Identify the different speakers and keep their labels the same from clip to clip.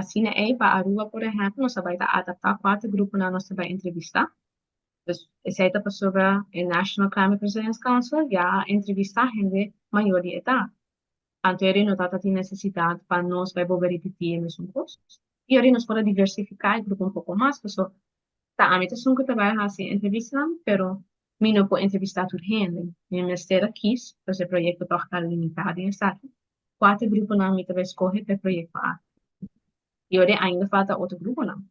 Speaker 1: Assim é para Aruba, por exemplo, nós vai adaptar quatro grupos na nossa vai entrevistar. Dus essa etapa sobre a National Climate Resilience Council já entrevistar gente maior de idade. Anto eri notata di necessidade para nós vai volver repetir mesmo curso. E eri nós para diversificar o grupo um pouco mais, porque tá, a meta são que trabalha assim entrevista, pero mi não pode entrevistar tudo gente. Minha mestre quis, porque o projeto está limitado em estado. Quatro grupos na meta vai escolher para o projeto A. E ora ainda falta outro grupo não.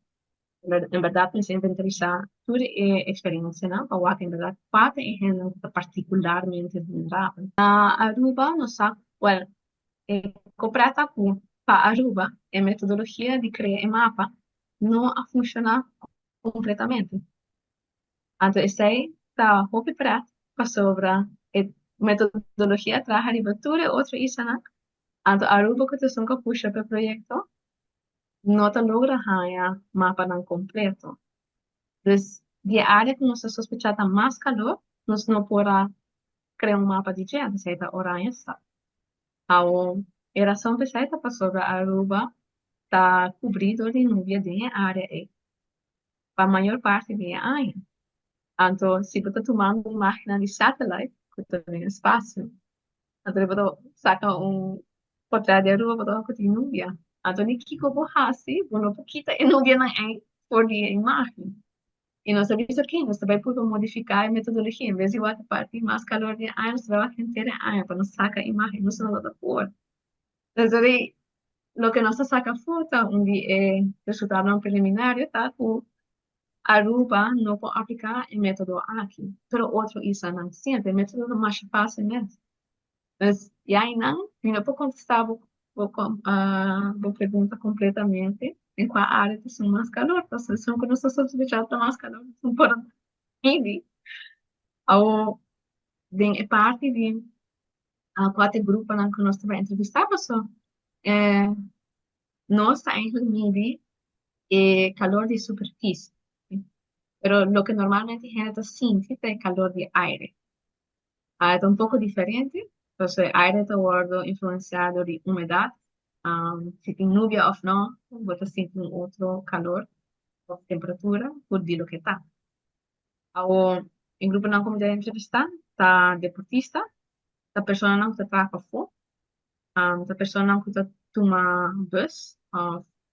Speaker 1: Em verdade, pensei em entrevistar toda a experiência, não? Para o em verdade, quatro é gente particularmente vulnerável. A Aruba, nós sabe, well, Comprata com para Aruba, a metodologia de criar mapa não a funcionar completamente. Então, esse aí está preparado para sobre a metodologia atrás de abertura outra isso, né? Então, Aruba que tu nunca puxa para o projeto, não te logra ganhar mapa não completo. Então, de área que nós sospechamos mais calor, nós não podemos criar um mapa de gente, se é oranha está. A eração perfeita para sobre Aruba está cobrido de nuvem de área e a maior parte da área. Então, se você tomar uma máquina de satélite, que está no espaço, então você saca portrait de Aruba, você vai ter nuvem. Então, nem que como assim, você pouquinho e nuvem não é por de imagem. E nós sabemos que nós também podemos modificar a metodologia. Em vez de outra parte mais calor de ar, nós vamos ter ar para nós sacar a imagem, não se nada por. Então, lo que nos saca foto, onde é resultado preliminar, tá? Aruba não pode aplicar o método aqui, pero outro isso não sempre, o método mais fácil mesmo. Mas, e aí não, eu não vou contestar a pergunta completamente em qual área que são mais calor, porque se não começar a substituir para mais calor, não pode ir. Ou, de parte de quatro grupos que nós estamos entrevistando, nós estamos incluindo calor de superfície. Pero lo que normalmente genera síntesis es calor de aire. Es un poco diferente. Entonces, aire está influenciado de humedad. Si tiene nube o no, vas a sentir un otro calor o temperatura por de lo que está. O en grupo não como já entrevistar, está deportista, está persona não que trabaja fora, está persona não que toma bus,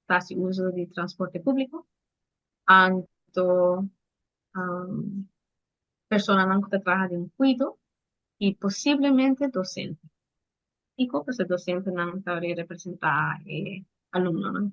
Speaker 1: está se uso de transporte público, então, persona não que trabaja de cuido, y posiblemente docente. Y pues el docente no sabría representar alumno, ¿no?